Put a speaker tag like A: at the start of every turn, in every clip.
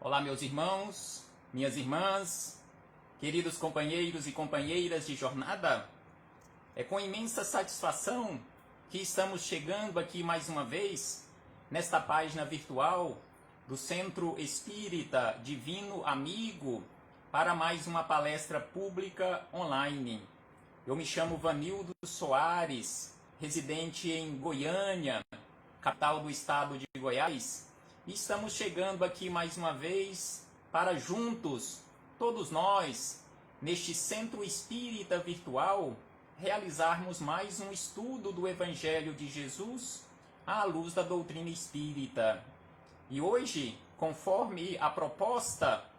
A: Olá, meus irmãos, minhas irmãs, queridos companheiros e companheiras de jornada. É com imensa satisfação que estamos chegando aqui mais uma vez nesta página virtual do Centro Espírita Divino Amigo para mais uma palestra pública online. Eu me chamo Vanildo Soares, residente em Goiânia, capital do estado de Goiás. E estamos chegando aqui mais uma vez para juntos, todos nós, neste Centro Espírita Virtual, realizarmos mais um estudo do Evangelho de Jesus à luz da doutrina espírita. E hoje, conforme a proposta,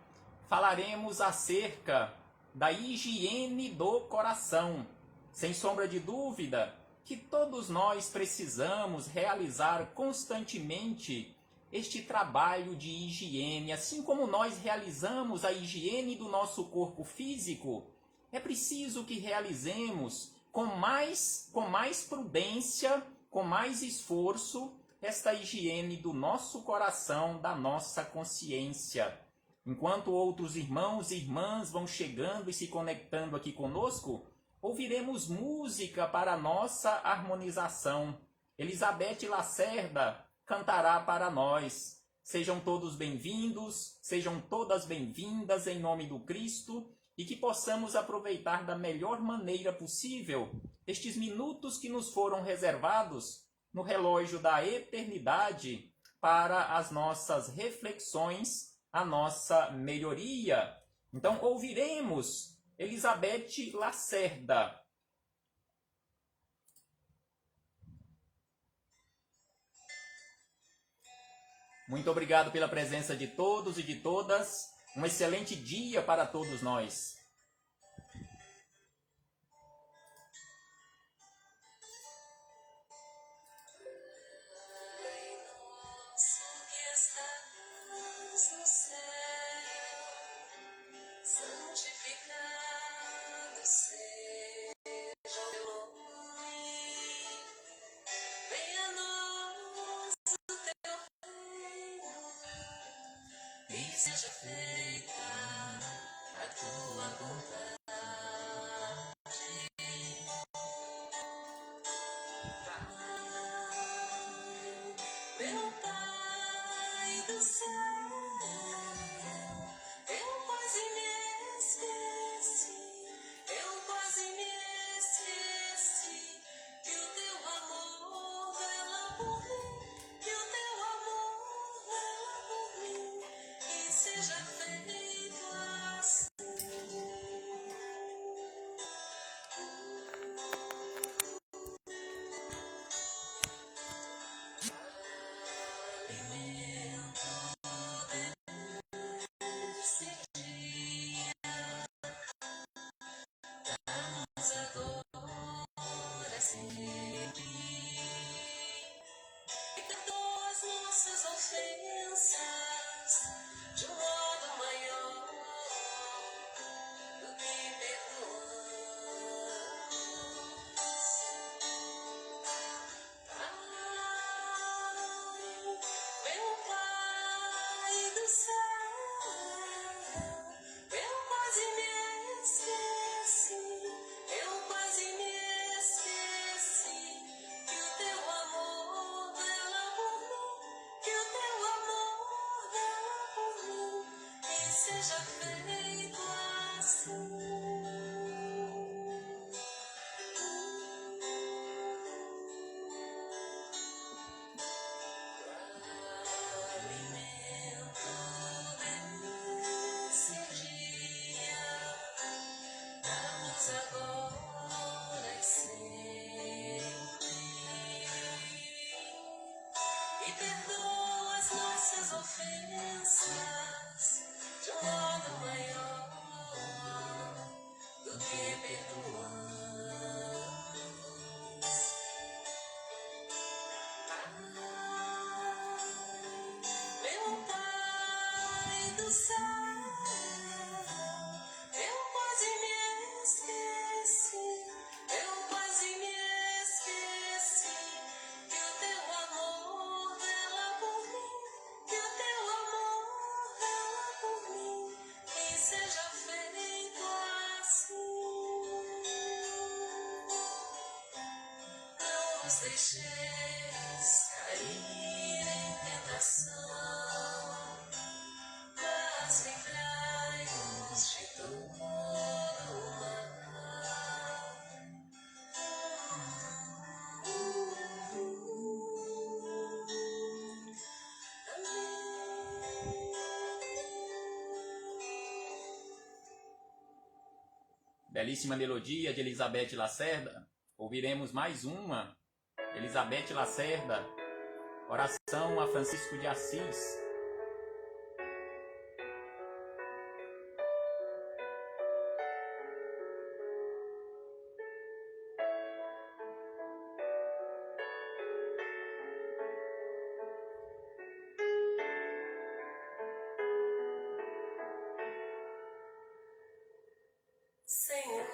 A: falaremos acerca da higiene do coração. Sem sombra de dúvida que todos nós precisamos realizar constantemente este trabalho de higiene. Assim como nós realizamos a higiene do nosso corpo físico, é preciso que realizemos com mais prudência, com mais esforço, esta higiene do nosso coração, da nossa consciência. Enquanto outros irmãos e irmãs vão chegando e se conectando aqui conosco, ouviremos música para a nossa harmonização. Elizabeth Lacerda cantará para nós. Sejam todos bem-vindos, sejam todas bem-vindas em nome do Cristo e que possamos aproveitar da melhor maneira possível estes minutos que nos foram reservados no relógio da eternidade para as nossas reflexões, a nossa melhoria. Então ouviremos Elizabeth Lacerda. Muito obrigado pela presença de todos e de todas. Um excelente dia para todos nós.
B: Seja feita a tua vontade, meu Pai do céu. Eu quase me esqueci que o teu amor vela por mim, que o teu amor vela por mim. Seja feito assim. Alimento desse dia, dá-nos agora sempre. E perdoa as nossas ofensas de um modo maior do que perdoamos. Meu Pai do céu, eu quase me esqueci que o teu amor vela por mim, que o teu amor vela por mim, e seja feito assim. Alimento desse dia, dá-nos agora e sempre. E perdoa as nossas ofensas de um modo maior do que perdoamos. Meu Pai do céu, eu quase me esqueci que o teu amor vela por mim, que o teu amor vela as deixeis cair em tentação, mas livrai-nos de todo o mal.
A: Belíssima melodia de Elizabeth Lacerda. Ouviremos mais uma. Elizabeth Lacerda, oração a Francisco de Assis.
B: Senhor,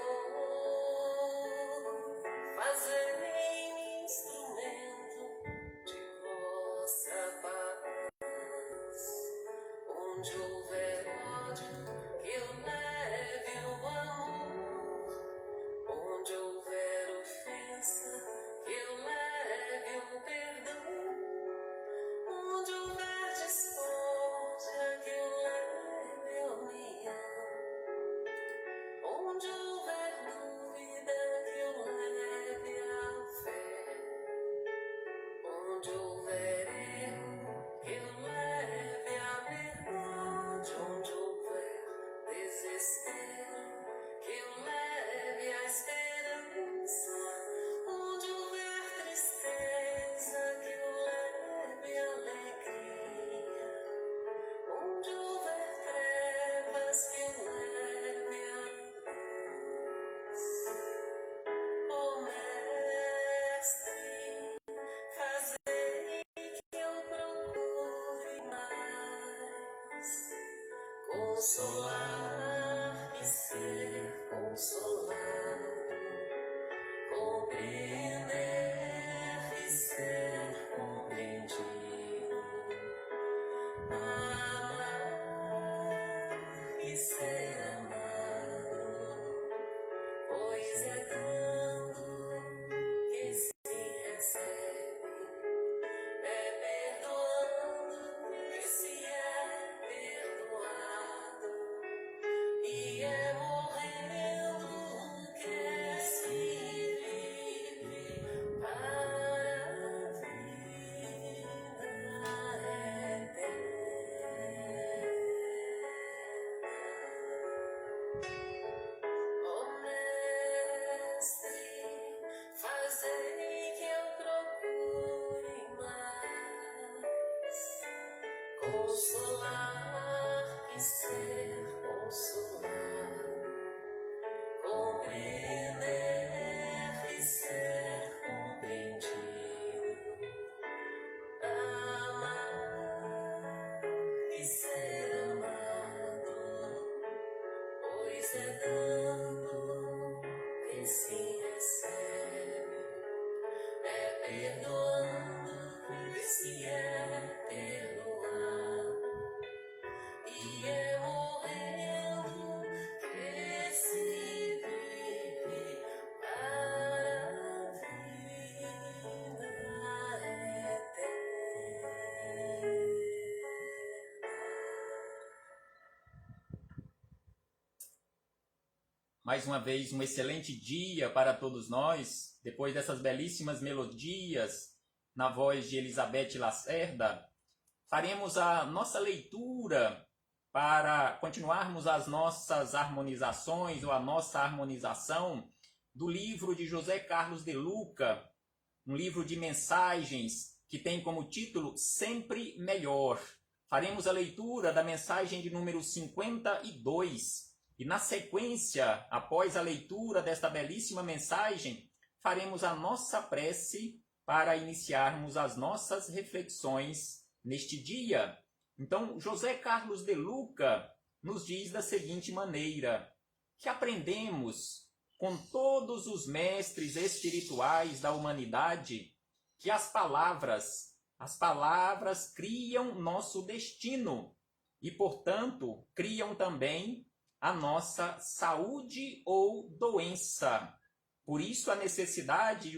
B: fazei-me instrumento de vossa paz. Onde houver ódio, que eu leve o amor. Onde houver ofensa, que eu leve o perdão. Onde houver discórdia, que eu leve a união. Onde houver dúvida, que eu leve a fé. Onde houver erro, que eu leve a verdade. Onde houver desespero, que eu leve a esperança. Onde houver tristeza, que eu leve a alegria. Onde houver trevas, que eu leve a luz. Ó Mestre, fazei que eu procure mais consolar e ser consolado, compreender e ser compreendido, amar e ser amado, pois é dando que se recebe, é perdoando que se é perdoado, e é morrendo que se vive para a vida eterna. Ó Mestre, fazei que eu procure mais consolar e ser consolado, compreender e ser compreendido, amar e ser amado, pois é dando que se recebe, é perdoando que se é perdoado, e é morrendo que se vive para a vida eterna.
A: Mais uma vez, um excelente dia para todos nós. Depois dessas belíssimas melodias na voz de Elizabeth Lacerda, faremos a nossa leitura para continuarmos as nossas harmonizações ou a nossa harmonização do livro de José Carlos de Luca, um livro de mensagens que tem como título Sempre Melhor. Faremos a leitura da mensagem de número 52 e, na sequência, após a leitura desta belíssima mensagem, faremos a nossa prece para iniciarmos as nossas reflexões neste dia. Então, José Carlos de Luca nos diz da seguinte maneira: que aprendemos com todos os mestres espirituais da humanidade que as palavras criam nosso destino e, portanto, criam também a nossa saúde ou doença. Por isso a necessidade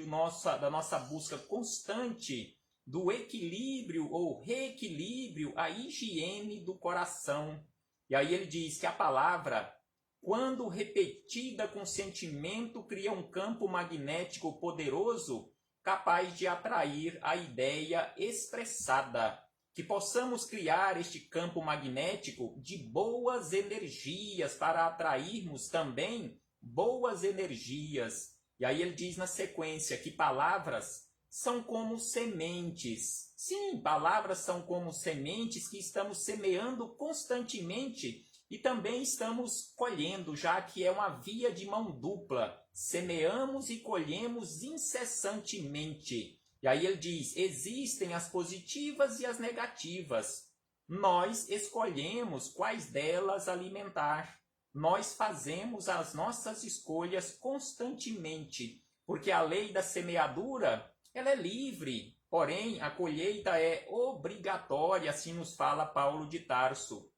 A: da nossa busca constante do equilíbrio ou reequilíbrio, a higiene do coração. E aí ele diz que a palavra, quando repetida com sentimento, cria um campo magnético poderoso capaz de atrair a ideia expressada. Que possamos criar este campo magnético de boas energias para atrairmos também boas energias. E aí ele diz na sequência que palavras são como sementes. Sim, palavras são como sementes que estamos semeando constantemente e também estamos colhendo, já que é uma via de mão dupla. Semeamos e colhemos incessantemente. E aí ele diz, existem as positivas e as negativas. Nós escolhemos quais delas alimentar. Nós fazemos as nossas escolhas constantemente, porque a lei da semeadura, ela é livre, porém a colheita é obrigatória, assim nos fala Paulo de Tarso.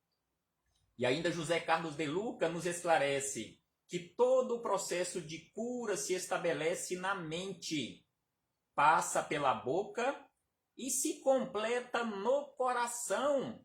A: E ainda José Carlos de Luca nos esclarece que todo o processo de cura se estabelece na mente, passa pela boca e se completa no coração.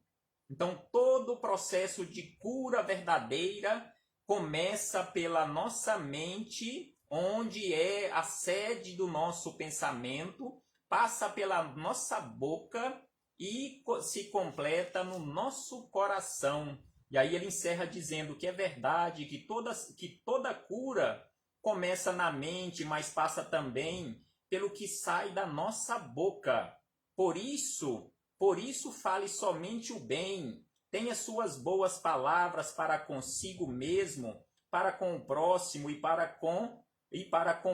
A: Então, todo o processo de cura verdadeira começa pela nossa mente, onde é a sede do nosso pensamento, passa pela nossa boca e se completa no nosso coração. E aí ele encerra dizendo que é verdade que toda cura começa na mente, mas passa também pelo que sai da nossa boca. Por isso fale somente o bem. Tenha suas boas palavras para consigo mesmo, para com o próximo e para com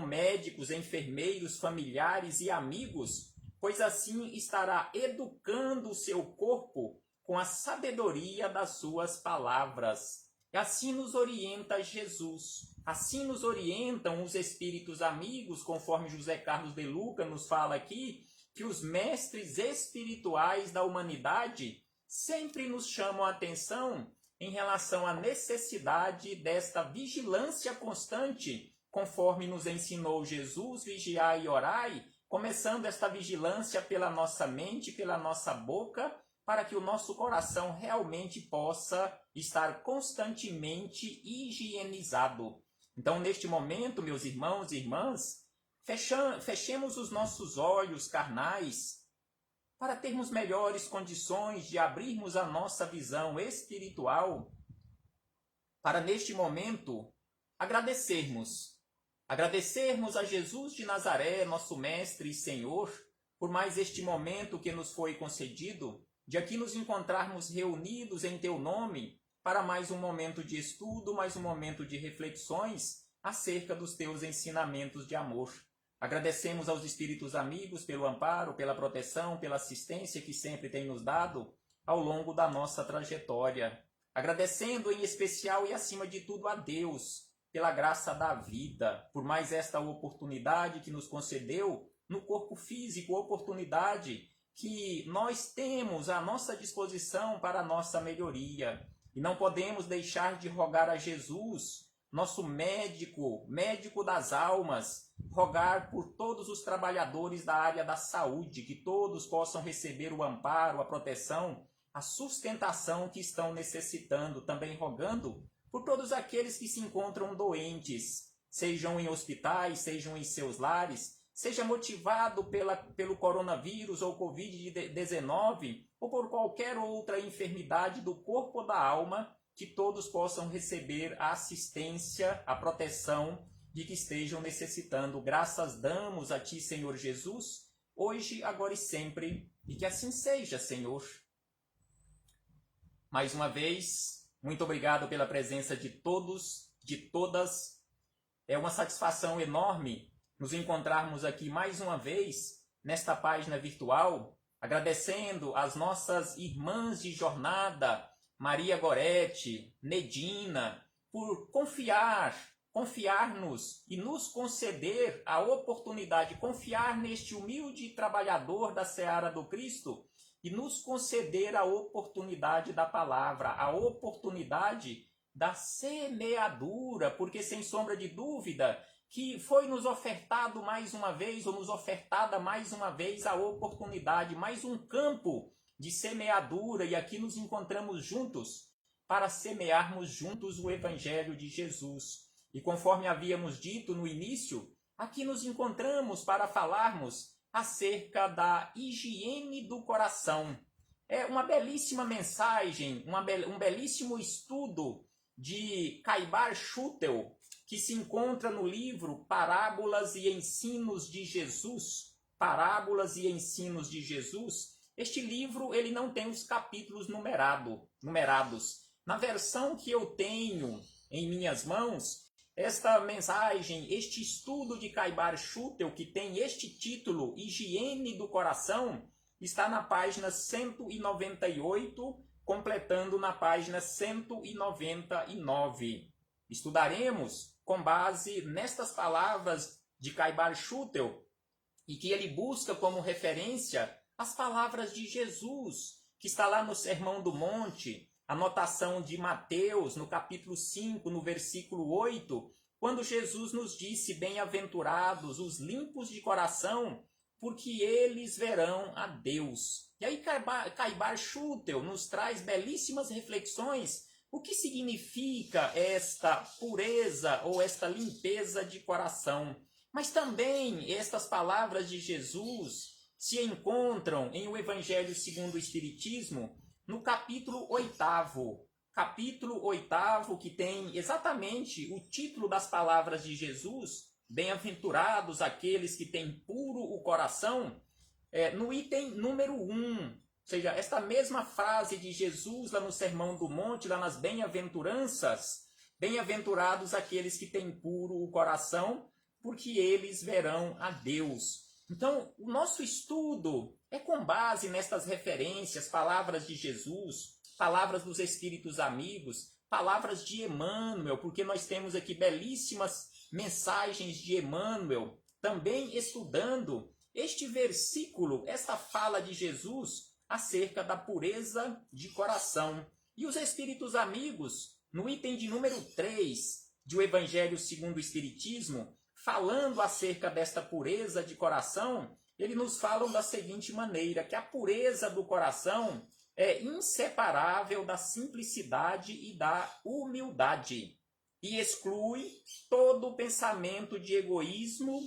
A: médicos, enfermeiros, familiares e amigos, pois assim estará educando o seu corpo com a sabedoria das suas palavras. E assim nos orienta Jesus. Assim nos orientam os espíritos amigos, conforme José Carlos de Luca nos fala aqui, que os mestres espirituais da humanidade sempre nos chamam a atenção em relação à necessidade desta vigilância constante, conforme nos ensinou Jesus, vigiai e orai, começando esta vigilância pela nossa mente, pela nossa boca, para que o nosso coração realmente possa estar constantemente higienizado. Então, neste momento, meus irmãos e irmãs, fechemos os nossos olhos carnais para termos melhores condições de abrirmos a nossa visão espiritual, para neste momento agradecermos a Jesus de Nazaré, nosso Mestre e Senhor, por mais este momento que nos foi concedido, de aqui nos encontrarmos reunidos em Teu nome, para mais um momento de estudo, mais um momento de reflexões acerca dos Teus ensinamentos de amor. Agradecemos aos espíritos amigos pelo amparo, pela proteção, pela assistência que sempre têm nos dado ao longo da nossa trajetória. Agradecendo em especial e acima de tudo a Deus pela graça da vida, por mais esta oportunidade que nos concedeu no corpo físico, oportunidade que nós temos à nossa disposição para a nossa melhoria. E não podemos deixar de rogar a Jesus, nosso médico das almas, rogar por todos os trabalhadores da área da saúde, que todos possam receber o amparo, a proteção, a sustentação que estão necessitando, também rogando por todos aqueles que se encontram doentes, sejam em hospitais, sejam em seus lares, seja motivado pelo coronavírus ou Covid-19 ou por qualquer outra enfermidade do corpo ou da alma, que todos possam receber a assistência, a proteção de que estejam necessitando. Graças damos a Ti, Senhor Jesus, hoje, agora e sempre, e que assim seja, Senhor. Mais uma vez, muito obrigado pela presença de todos, de todas. É uma satisfação enorme nos encontrarmos aqui mais uma vez nesta página virtual, agradecendo às nossas irmãs de jornada, Maria Gorete, Nedina, por confiar-nos e nos conceder a oportunidade, confiar neste humilde trabalhador da seara do Cristo e nos conceder a oportunidade da palavra, a oportunidade da semeadura, porque sem sombra de dúvida que foi nos ofertado mais uma vez, ou nos ofertada mais uma vez, a oportunidade, mais um campo de semeadura, e aqui nos encontramos juntos para semearmos juntos o Evangelho de Jesus. E conforme havíamos dito no início, aqui nos encontramos para falarmos acerca da higiene do coração. É uma belíssima mensagem, um belíssimo estudo de Caibar Schutel, que se encontra no livro Parábolas e Ensinos de Jesus. Parábolas e Ensinos de Jesus. Este livro ele não tem os capítulos numerados. Na versão que eu tenho em minhas mãos, esta mensagem, este estudo de Caibar Schutel, que tem este título, Higiene do Coração, está na página 198, completando na página 199. Estudaremos com base nestas palavras de Caibar Schutel, e que ele busca como referência as palavras de Jesus, que está lá no Sermão do Monte, anotação de Mateus, no capítulo 5, no versículo 8, quando Jesus nos disse: bem-aventurados os limpos de coração, porque eles verão a Deus. E aí Caibar Schutel nos traz belíssimas reflexões. O que significa esta pureza ou esta limpeza de coração? Mas também estas palavras de Jesus se encontram em o Evangelho segundo o Espiritismo, no capítulo 8º. Capítulo 8º, que tem exatamente o título das palavras de Jesus, bem-aventurados aqueles que têm puro o coração, no item número 1. Ou seja, esta mesma frase de Jesus lá no Sermão do Monte, lá nas bem-aventuranças, bem-aventurados aqueles que têm puro o coração, porque eles verão a Deus. Então, o nosso estudo é com base nestas referências, palavras de Jesus, palavras dos Espíritos amigos, palavras de Emmanuel, porque nós temos aqui belíssimas mensagens de Emmanuel, também estudando este versículo, esta fala de Jesus acerca da pureza de coração. E os Espíritos amigos, no item de número 3 de O Evangelho segundo o Espiritismo, falando acerca desta pureza de coração, eles nos falam da seguinte maneira, que a pureza do coração é inseparável da simplicidade e da humildade, e exclui todo pensamento de egoísmo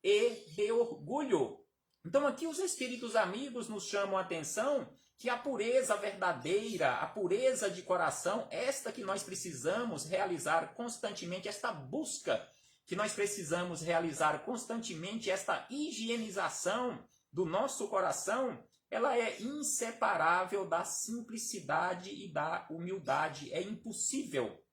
A: e de orgulho. Então aqui os Espíritos amigos nos chamam a atenção que a pureza verdadeira, a pureza de coração, esta que nós precisamos realizar constantemente, esta busca que nós precisamos realizar constantemente, esta higienização do nosso coração, ela é inseparável da simplicidade e da humildade. É impossível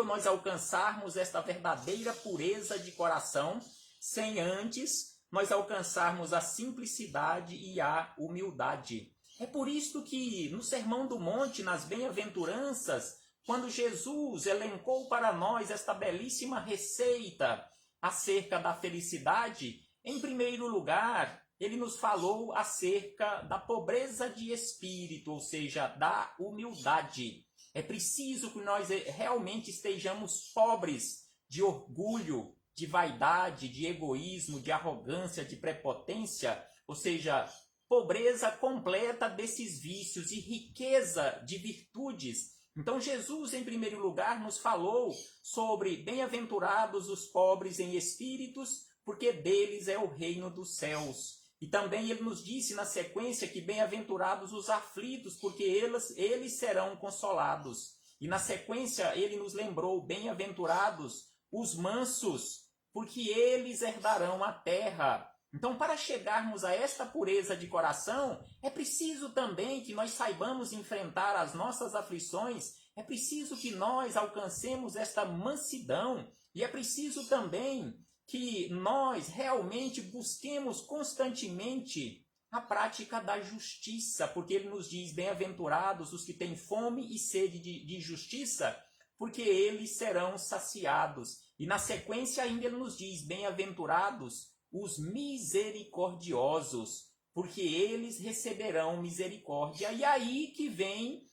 A: nós alcançarmos esta verdadeira pureza de coração sem antes nós alcançarmos a simplicidade e a humildade. É por isso que no Sermão do Monte, nas bem-aventuranças, quando Jesus elencou para nós esta belíssima receita acerca da felicidade, em primeiro lugar, ele nos falou acerca da pobreza de espírito, ou seja, da humildade. É preciso que nós realmente estejamos pobres de orgulho, de vaidade, de egoísmo, de arrogância, de prepotência, ou seja, pobreza completa desses vícios e riqueza de virtudes. Então Jesus, em primeiro lugar, nos falou sobre bem-aventurados os pobres em espíritos, porque deles é o reino dos céus. E também ele nos disse na sequência que bem-aventurados os aflitos, porque eles serão consolados. E na sequência ele nos lembrou, bem-aventurados os mansos, porque eles herdarão a terra. Então, para chegarmos a esta pureza de coração, é preciso também que nós saibamos enfrentar as nossas aflições, é preciso que nós alcancemos esta mansidão, e é preciso também que nós realmente busquemos constantemente a prática da justiça, porque ele nos diz, bem-aventurados os que têm fome e sede de justiça, porque eles serão saciados. E na sequência ainda ele nos diz, bem-aventurados os misericordiosos, porque eles receberão misericórdia. E aí que vem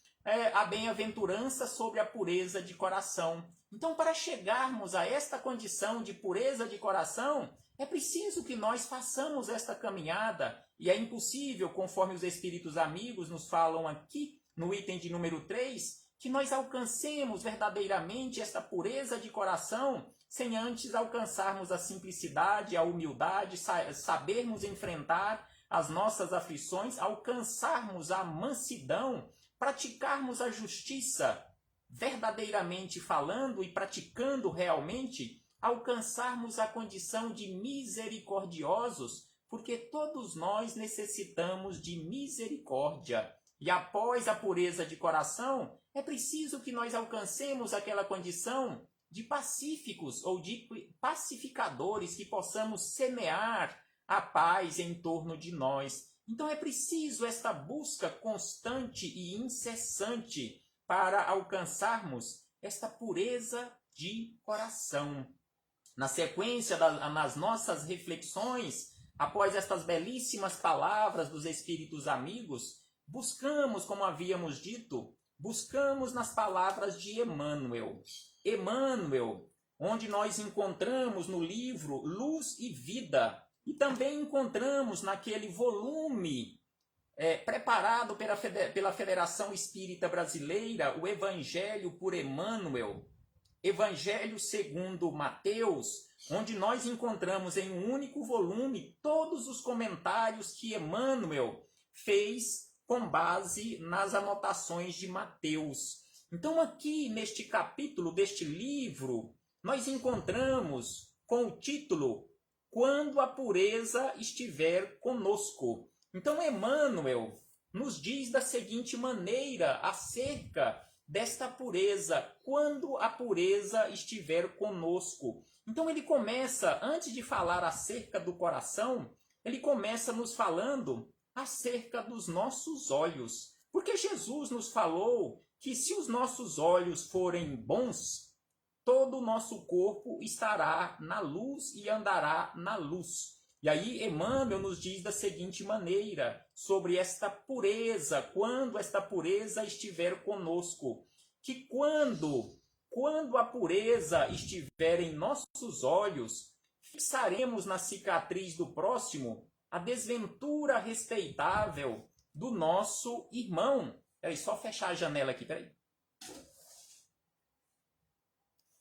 A: a bem-aventurança sobre a pureza de coração. Então, para chegarmos a esta condição de pureza de coração, é preciso que nós façamos esta caminhada, e é impossível, conforme os espíritos amigos nos falam aqui, no item de número 3, que nós alcancemos verdadeiramente esta pureza de coração, sem antes alcançarmos a simplicidade, a humildade, sabermos enfrentar as nossas aflições, alcançarmos a mansidão, praticarmos a justiça, verdadeiramente falando e praticando realmente, alcançarmos a condição de misericordiosos, porque todos nós necessitamos de misericórdia. E após a pureza de coração, é preciso que nós alcancemos aquela condição de pacíficos ou de pacificadores, que possamos semear a paz em torno de nós. Então é preciso esta busca constante e incessante para alcançarmos esta pureza de coração. Na sequência nas nossas reflexões, após estas belíssimas palavras dos espíritos amigos, buscamos, como havíamos dito, buscamos nas palavras de Emmanuel. Emmanuel, onde nós encontramos no livro Luz e Vida, e também encontramos naquele volume preparado pela Federação Espírita Brasileira, o Evangelho por Emmanuel, Evangelho segundo Mateus, onde nós encontramos em um único volume todos os comentários que Emmanuel fez com base nas anotações de Mateus. Então aqui neste capítulo deste livro, nós encontramos com o título Quando a Pureza Estiver Conosco. Então Emmanuel nos diz da seguinte maneira acerca desta pureza, quando a pureza estiver conosco. Então ele começa, antes de falar acerca do coração, ele começa nos falando acerca dos nossos olhos. Porque Jesus nos falou que se os nossos olhos forem bons, todo o nosso corpo estará na luz e andará na luz. E aí Emmanuel nos diz da seguinte maneira, sobre esta pureza, quando esta pureza estiver conosco, que quando a pureza estiver em nossos olhos, fixaremos na cicatriz do próximo a desventura respeitável do nosso irmão. Peraí, só fechar a janela aqui, peraí.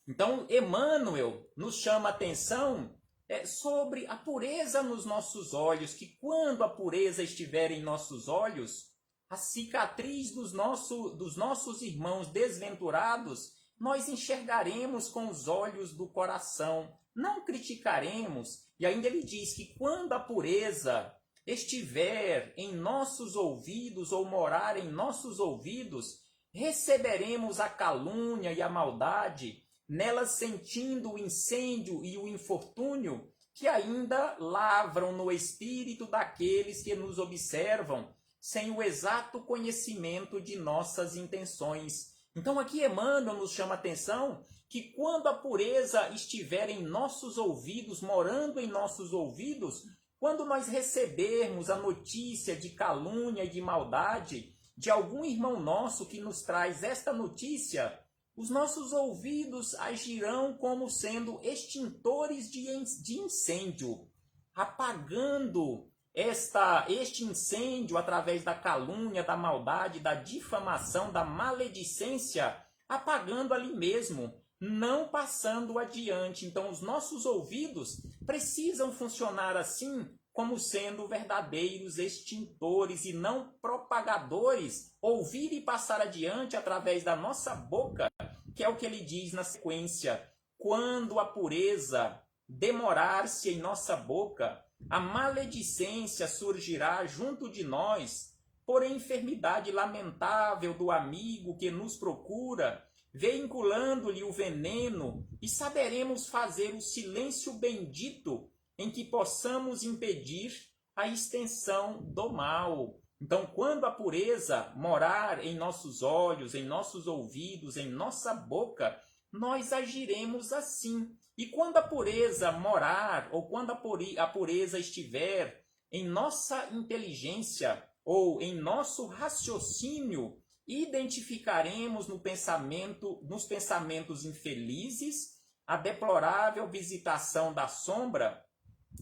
A: Então, Emmanuel nos chama a atenção sobre a pureza nos nossos olhos, que quando a pureza estiver em nossos olhos, a cicatriz dos nossos irmãos desventurados, nós enxergaremos com os olhos do coração, não criticaremos. E ainda ele diz que quando a pureza estiver em nossos ouvidos ou morar em nossos ouvidos, receberemos a calúnia e a maldade, nelas sentindo o incêndio e o infortúnio que ainda lavram no espírito daqueles que nos observam, sem o exato conhecimento de nossas intenções. Então aqui Emmanuel nos chama a atenção que quando a pureza estiver em nossos ouvidos, morando em nossos ouvidos, quando nós recebermos a notícia de calúnia e de maldade de algum irmão nosso que nos traz esta notícia, os nossos ouvidos agirão como sendo extintores de incêndio, apagando este incêndio através da calúnia, da maldade, da difamação, da maledicência, apagando ali mesmo, não passando adiante. Então, os nossos ouvidos precisam funcionar assim, como sendo verdadeiros extintores e não propagadores, ouvir e passar adiante através da nossa boca, que é o que ele diz na sequência. Quando a pureza demorar-se em nossa boca, a maledicência surgirá junto de nós, por enfermidade lamentável do amigo que nos procura, veiculando-lhe o veneno, e saberemos fazer o silêncio bendito em que possamos impedir a extensão do mal. Então, quando a pureza morar em nossos olhos, em nossos ouvidos, em nossa boca, nós agiremos assim. E quando a pureza morar, ou quando a pureza estiver em nossa inteligência, ou em nosso raciocínio, identificaremos nos pensamentos infelizes a deplorável visitação da sombra,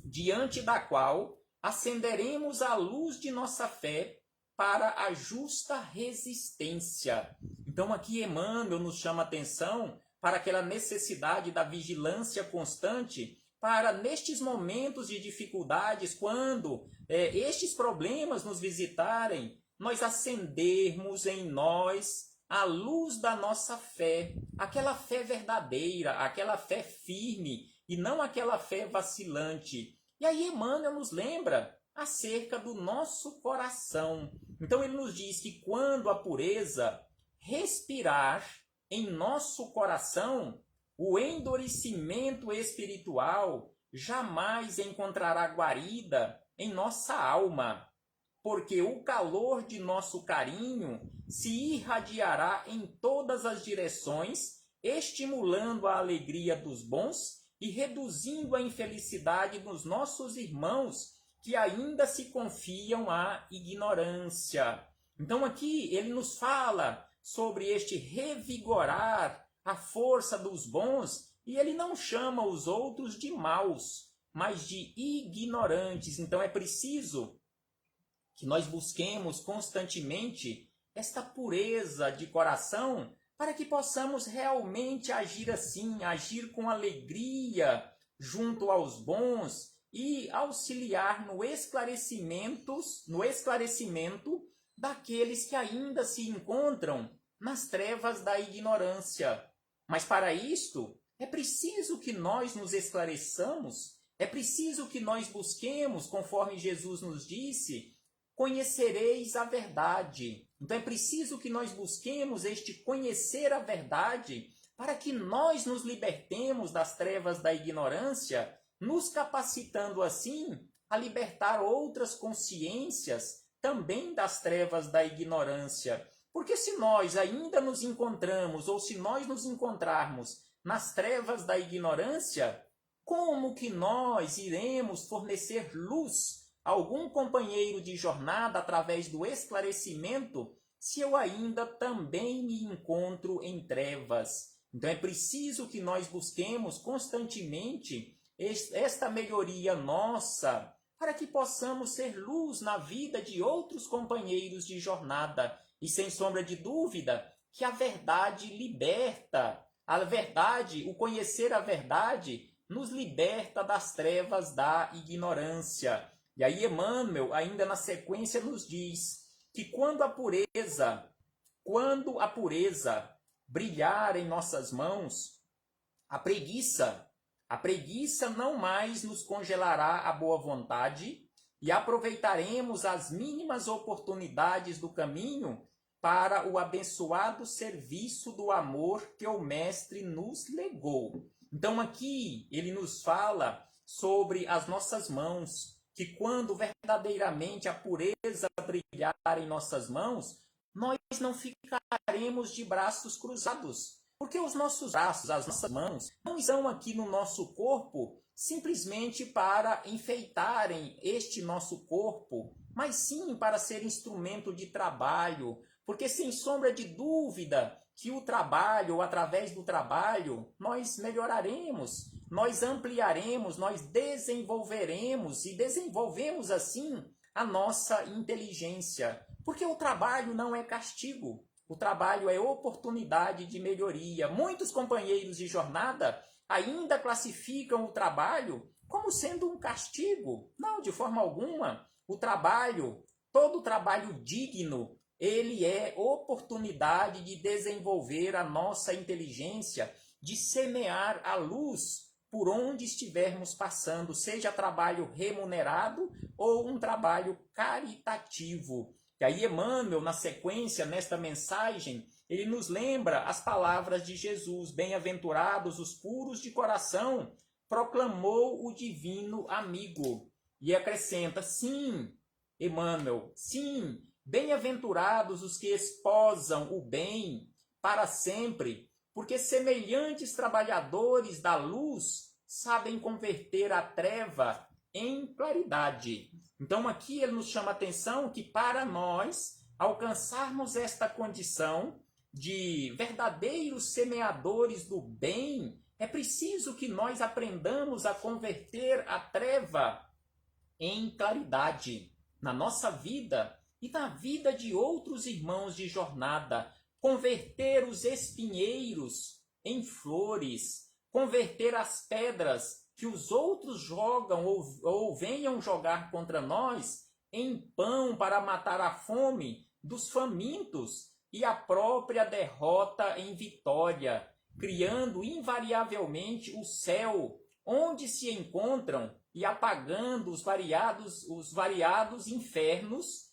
A: diante da qual acenderemos a luz de nossa fé para a justa resistência. Então aqui Emmanuel nos chama atenção para aquela necessidade da vigilância constante para nestes momentos de dificuldades, quando estes problemas nos visitarem, nós acendermos em nós a luz da nossa fé, aquela fé verdadeira, aquela fé firme e não aquela fé vacilante. E aí Emmanuel nos lembra acerca do nosso coração. Então ele nos diz que quando a pureza respirar em nosso coração, o endurecimento espiritual jamais encontrará guarida em nossa alma, porque o calor de nosso carinho se irradiará em todas as direções, estimulando a alegria dos bons e reduzindo a infelicidade dos nossos irmãos que ainda se confiam à ignorância. Então aqui ele nos fala sobre este revigorar a força dos bons, e ele não chama os outros de maus, mas de ignorantes. Então é preciso que nós busquemos constantemente esta pureza de coração para que possamos realmente agir assim, agir com alegria junto aos bons e auxiliar no esclarecimento daqueles que ainda se encontram nas trevas da ignorância. Mas para isto, é preciso que nós nos esclareçamos, é preciso que nós busquemos, conforme Jesus nos disse, conhecereis a verdade. Então é preciso que nós busquemos este conhecer a verdade para que nós nos libertemos das trevas da ignorância, nos capacitando assim a libertar outras consciências também das trevas da ignorância. Porque se nós ainda nos encontramos, ou se nós nos encontrarmos nas trevas da ignorância, como que nós iremos fornecer luz a algum companheiro de jornada através do esclarecimento, se eu ainda também me encontro em trevas? Então é preciso que nós busquemos constantemente esta melhoria nossa, para que possamos ser luz na vida de outros companheiros de jornada. E sem sombra de dúvida, que a verdade liberta. A verdade, o conhecer a verdade, nos liberta das trevas da ignorância. E aí Emmanuel, ainda na sequência, nos diz que quando a pureza brilhar em nossas mãos, a preguiça não mais nos congelará a boa vontade e aproveitaremos as mínimas oportunidades do caminho para o abençoado serviço do amor que o Mestre nos legou. Então aqui ele nos fala sobre as nossas mãos, que quando verdadeiramente a pureza brilhar em nossas mãos, nós não ficaremos de braços cruzados. Porque os nossos braços, as nossas mãos, não estão aqui no nosso corpo simplesmente para enfeitarem este nosso corpo, mas sim para ser instrumento de trabalho. Porque sem sombra de dúvida que o trabalho, ou através do trabalho, nós melhoraremos, nós ampliaremos, nós desenvolveremos e desenvolvemos assim a nossa inteligência. Porque o trabalho não é castigo, o trabalho é oportunidade de melhoria. Muitos companheiros de jornada ainda classificam o trabalho como sendo um castigo. Não, de forma alguma. O trabalho, todo trabalho digno, ele é oportunidade de desenvolver a nossa inteligência, de semear a luz por onde estivermos passando, seja trabalho remunerado ou um trabalho caritativo. E aí Emmanuel, na sequência, nesta mensagem, ele nos lembra as palavras de Jesus: bem-aventurados os puros de coração, proclamou o divino amigo. E acrescenta: sim, Emmanuel, sim, bem-aventurados os que esposam o bem para sempre, porque semelhantes trabalhadores da luz sabem converter a treva em claridade. Então aqui ele nos chama a atenção que para nós alcançarmos esta condição de verdadeiros semeadores do bem, é preciso que nós aprendamos a converter a treva em claridade na nossa vida e na vida de outros irmãos de jornada. Converter os espinheiros em flores, converter as pedras que os outros jogam ou venham jogar contra nós em pão para matar a fome dos famintos e a própria derrota em vitória, criando invariavelmente o céu onde se encontram e apagando os variados infernos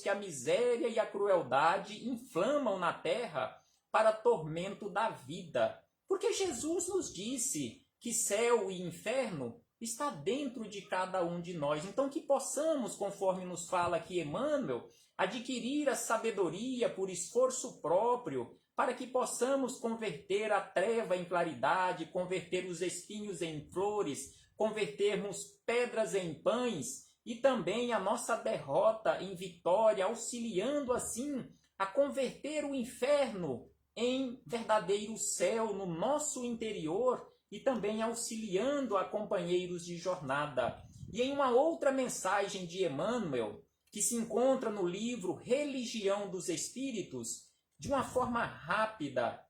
A: que a miséria e a crueldade inflamam na terra para tormento da vida. Porque Jesus nos disse que céu e inferno está dentro de cada um de nós. Então que possamos, conforme nos fala aqui Emmanuel, adquirir a sabedoria por esforço próprio, para que possamos converter a treva em claridade, converter os espinhos em flores, convertermos pedras em pães e também a nossa derrota em vitória, auxiliando assim a converter o inferno em verdadeiro céu no nosso interior e também auxiliando a companheiros de jornada. E em uma outra mensagem de Emmanuel, que se encontra no livro Religião dos Espíritos, de uma forma rápida,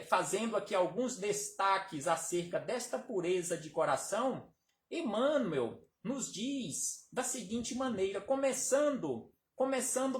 A: fazendo aqui alguns destaques acerca desta pureza de coração, Emmanuel nos diz da seguinte maneira, começando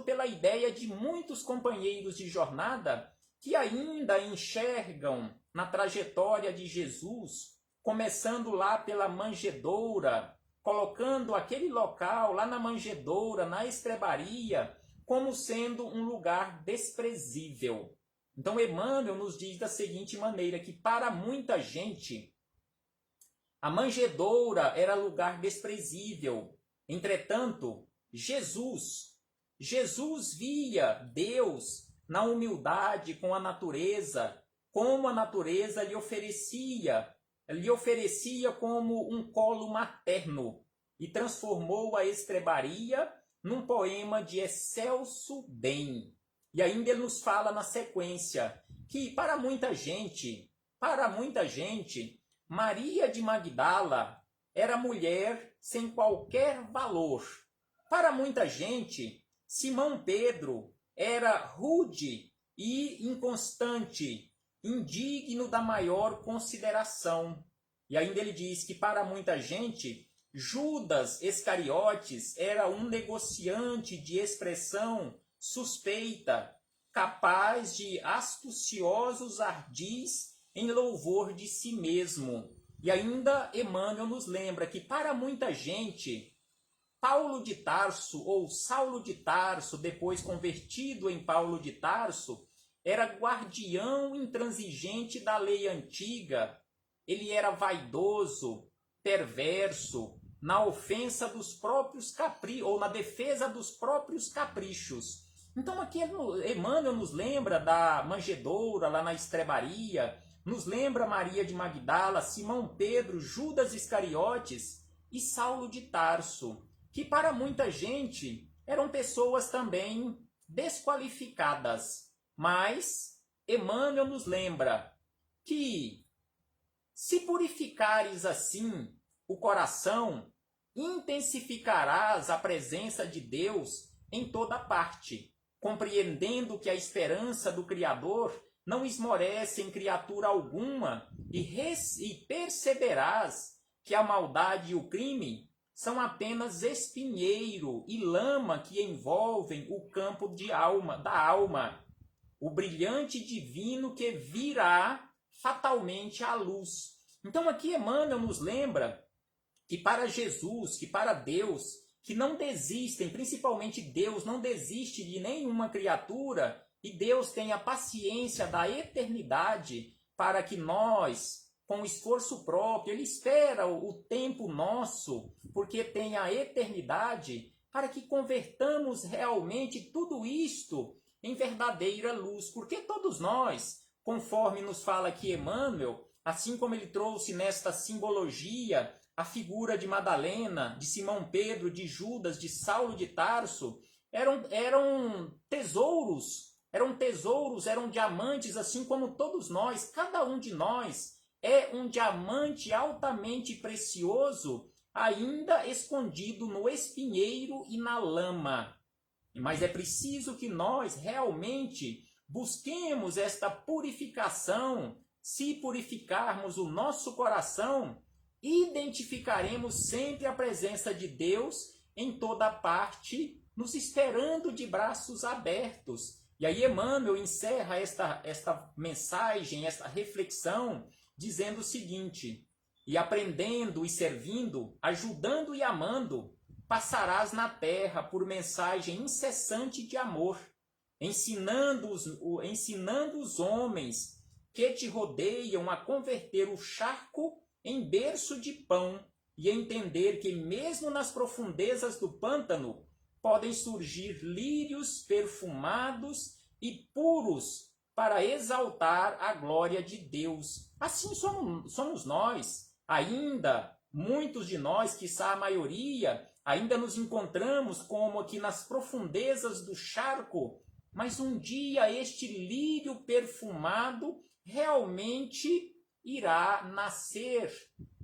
A: pela ideia de muitos companheiros de jornada que ainda enxergam na trajetória de Jesus, começando lá pela manjedoura, colocando aquele local lá na manjedoura, na estrebaria, como sendo um lugar desprezível. Então Emmanuel nos diz da seguinte maneira, que para muita gente a manjedoura era lugar desprezível. Entretanto, Jesus via Deus na humildade com a natureza, como a natureza lhe oferecia como um colo materno e transformou a estrebaria num poema de excelso bem. E ainda ele nos fala na sequência que para muita gente, Maria de Magdala era mulher sem qualquer valor. Para muita gente, Simão Pedro era rude e inconstante, indigno da maior consideração. E ainda ele diz que para muita gente, Judas Iscariotes era um negociante de expressão suspeita, capaz de astuciosos ardis em louvor de si mesmo. E ainda Emmanuel nos lembra que para muita gente, Paulo de Tarso, ou Saulo de Tarso, depois convertido em Paulo de Tarso, era guardião intransigente da lei antiga. Ele era vaidoso, perverso, na ofensa dos próprios caprichos, ou na defesa dos próprios caprichos. Então aqui Emmanuel nos lembra da manjedoura lá na estrebaria, nos lembra Maria de Magdala, Simão Pedro, Judas Iscariotes e Saulo de Tarso, que para muita gente eram pessoas também desqualificadas. Mas Emmanuel nos lembra que se purificares assim o coração, intensificarás a presença de Deus em toda parte, compreendendo que a esperança do Criador não esmorece em criatura alguma e perceberás que a maldade e o crime são apenas espinheiro e lama que envolvem o campo da alma, o brilhante divino que virá fatalmente à luz. Então aqui Emmanuel nos lembra que para Jesus, que para Deus, que não desistem, principalmente Deus não desiste de nenhuma criatura, e Deus tem a paciência da eternidade para que nós, com esforço próprio, Ele espera o tempo nosso, porque tem a eternidade, para que convertamos realmente tudo isto em verdadeira luz. Porque todos nós, conforme nos fala aqui Emmanuel, assim como ele trouxe nesta simbologia a figura de Madalena, de Simão Pedro, de Judas, de Saulo de Tarso, eram tesouros, eram diamantes, assim como todos nós. Cada um de nós é um diamante altamente precioso, ainda escondido no espinheiro e na lama. Mas é preciso que nós realmente busquemos esta purificação. Se purificarmos o nosso coração, identificaremos sempre a presença de Deus em toda parte, nos esperando de braços abertos. E aí Emmanuel encerra esta mensagem, esta reflexão, dizendo o seguinte: e aprendendo e servindo, ajudando e amando, passarás na terra por mensagem incessante de amor, ensinando os homens que te rodeiam a converter o charco em berço de pão e entender que mesmo nas profundezas do pântano podem surgir lírios perfumados e puros para exaltar a glória de Deus. Assim somos nós, ainda, muitos de nós, quiçá a maioria, ainda nos encontramos como aqui nas profundezas do charco, mas um dia este lírio perfumado realmente irá nascer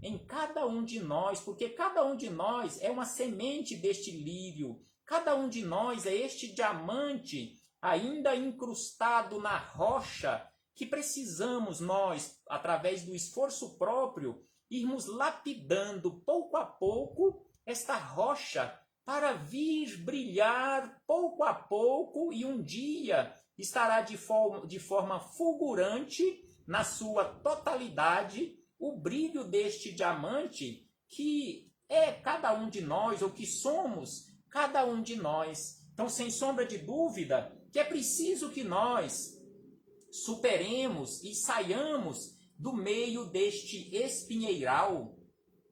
A: em cada um de nós, porque cada um de nós é uma semente deste lírio, cada um de nós é este diamante ainda incrustado na rocha que precisamos nós, através do esforço próprio, irmos lapidando pouco a pouco esta rocha para vir brilhar pouco a pouco e um dia estará de forma fulgurante, na sua totalidade, o brilho deste diamante que é cada um de nós, ou que somos cada um de nós. Então, sem sombra de dúvida, que é preciso que nós superemos e saiamos do meio deste espinheiral,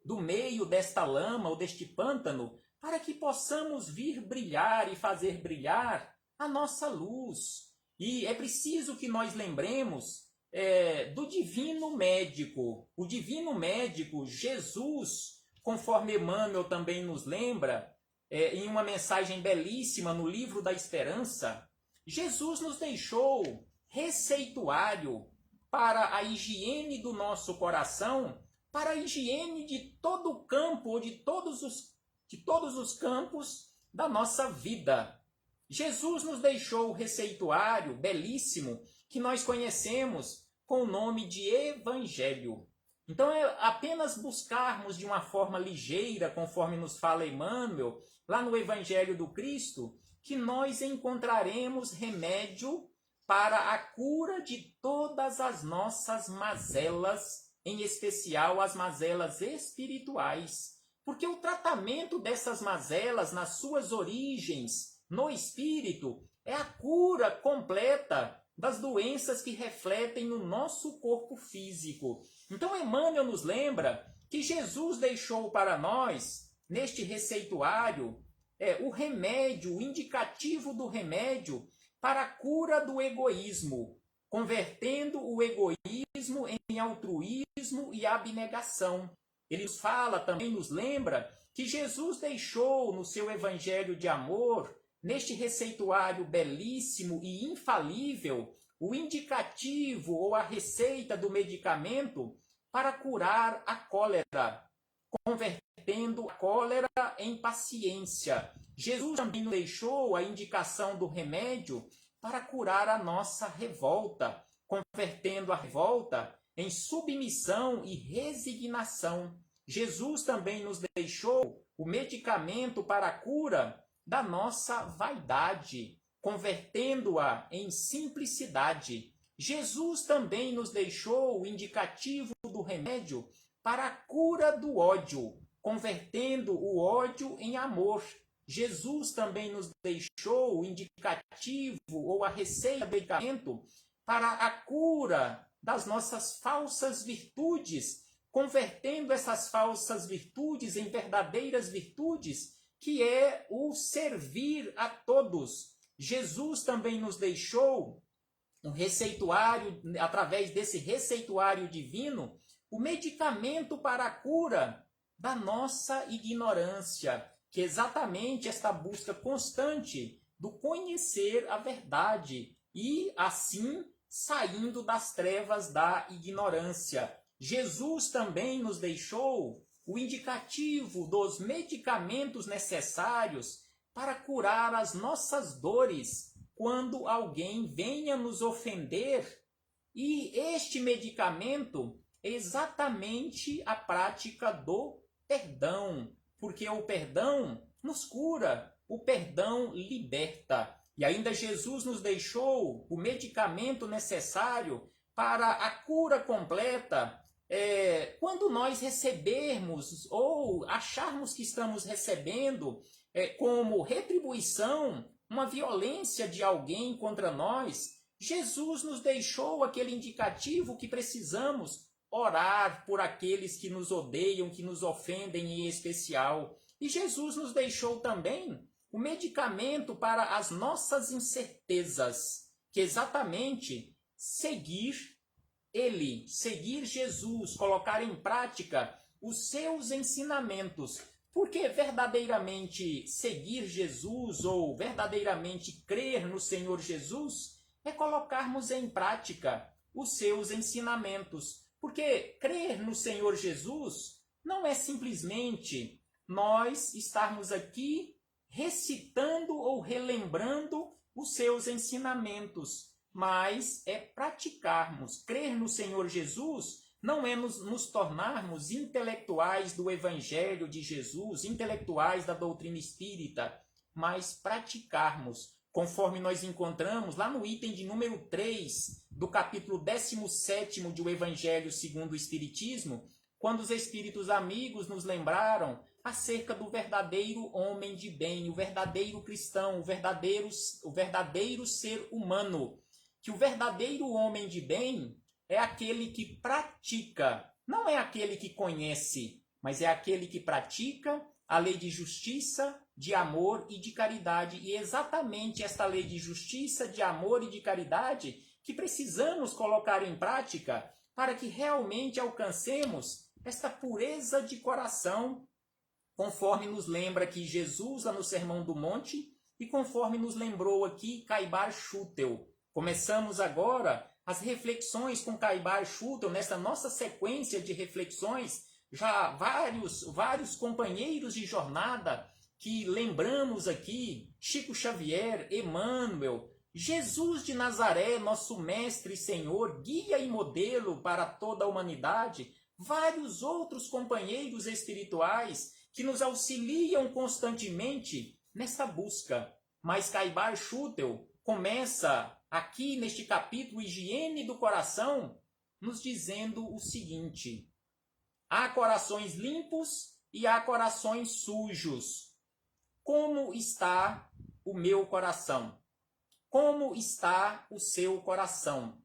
A: do meio desta lama ou deste pântano, para que possamos vir brilhar e fazer brilhar a nossa luz. E é preciso que nós lembremos do divino médico. O divino médico, Jesus, conforme Emmanuel também nos lembra, em uma mensagem belíssima no Livro da Esperança, Jesus nos deixou receituário para a higiene do nosso coração, para a higiene de todo o campo, ou de todos os campos da nossa vida. Jesus nos deixou o receituário belíssimo que nós conhecemos com o nome de Evangelho. Então é apenas buscarmos de uma forma ligeira, conforme nos fala Emmanuel, lá no Evangelho do Cristo, que nós encontraremos remédio para a cura de todas as nossas mazelas, em especial as mazelas espirituais. Porque o tratamento dessas mazelas nas suas origens, no espírito, é a cura completa das doenças que refletem no nosso corpo físico. Então Emmanuel nos lembra que Jesus deixou para nós, neste receituário, o remédio, o indicativo do remédio para a cura do egoísmo, convertendo o egoísmo em altruísmo e abnegação. Ele nos fala, também nos lembra, que Jesus deixou no seu evangelho de amor, neste receituário belíssimo e infalível, o indicativo ou a receita do medicamento para curar a cólera, convertendo a cólera em paciência. Jesus também nos deixou a indicação do remédio para curar a nossa revolta, convertendo a revolta em submissão e resignação. Jesus também nos deixou o medicamento para a cura da nossa vaidade, convertendo-a em simplicidade. Jesus também nos deixou o indicativo do remédio para a cura do ódio, convertendo o ódio em amor. Jesus também nos deixou o indicativo ou a receita do medicamento para a cura das nossas falsas virtudes, convertendo essas falsas virtudes em verdadeiras virtudes, que é o servir a todos. Jesus também nos deixou um receituário, através desse receituário divino, o medicamento para a cura da nossa ignorância, que é exatamente esta busca constante do conhecer a verdade e, assim, saindo das trevas da ignorância. Jesus também nos deixou o indicativo dos medicamentos necessários para curar as nossas dores quando alguém venha nos ofender. E este medicamento é exatamente a prática do perdão, porque o perdão nos cura, o perdão liberta. E ainda Jesus nos deixou o medicamento necessário para a cura completa quando nós recebermos ou acharmos que estamos recebendo como retribuição uma violência de alguém contra nós. Jesus nos deixou aquele indicativo que precisamos orar por aqueles que nos odeiam, que nos ofendem em especial. E Jesus nos deixou também o medicamento para as nossas incertezas, que é exatamente seguir Ele, seguir Jesus, colocar em prática os seus ensinamentos. Porque verdadeiramente seguir Jesus ou verdadeiramente crer no Senhor Jesus é colocarmos em prática os seus ensinamentos. Porque crer no Senhor Jesus não é simplesmente nós estarmos aqui recitando ou relembrando os seus ensinamentos, mas é praticarmos. Crer no Senhor Jesus não é nos tornarmos intelectuais do Evangelho de Jesus, intelectuais da doutrina espírita, mas praticarmos, conforme nós encontramos lá no item de número 3 do capítulo 17 do Evangelho segundo o Espiritismo, quando os espíritos amigos nos lembraram acerca do verdadeiro homem de bem, o verdadeiro cristão, o verdadeiro ser humano, que o verdadeiro homem de bem é aquele que pratica, não é aquele que conhece, mas é aquele que pratica a lei de justiça, de amor e de caridade. E é exatamente esta lei de justiça, de amor e de caridade que precisamos colocar em prática para que realmente alcancemos esta pureza de coração, conforme nos lembra aqui Jesus lá no Sermão do Monte e conforme nos lembrou aqui Caibar Schutel. Começamos agora as reflexões com Caibar Schutel, nessa nossa sequência de reflexões, já vários companheiros de jornada que lembramos aqui, Chico Xavier, Emmanuel, Jesus de Nazaré, nosso mestre e Senhor, guia e modelo para toda a humanidade, vários outros companheiros espirituais que nos auxiliam constantemente nessa busca. Mas Caibar Schutel começa aqui neste capítulo Higiene do Coração, nos dizendo o seguinte: há corações limpos e há corações sujos. Como está o meu coração? Como está o seu coração?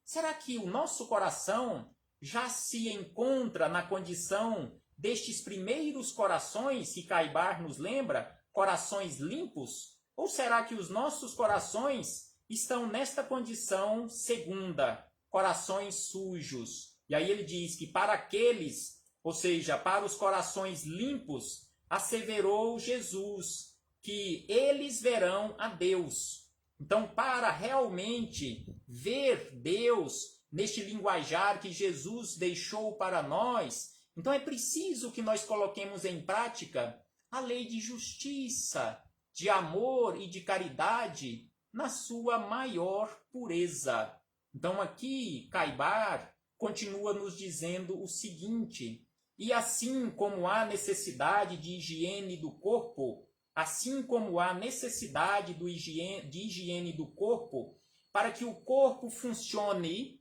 A: Será que o nosso coração já se encontra na condição destes primeiros corações que Caibar nos lembra, corações limpos? Ou será que os nossos corações estão nesta condição segunda, corações sujos? E aí ele diz que para aqueles, ou seja, para os corações limpos, asseverou Jesus que eles verão a Deus. Então, para realmente ver Deus neste linguajar que Jesus deixou para nós, então é preciso que nós coloquemos em prática a lei de justiça, de amor e de caridade na sua maior pureza. Então aqui Caibar continua nos dizendo o seguinte: e assim como há necessidade de higiene do corpo, assim como há necessidade de higiene do corpo, para que o corpo funcione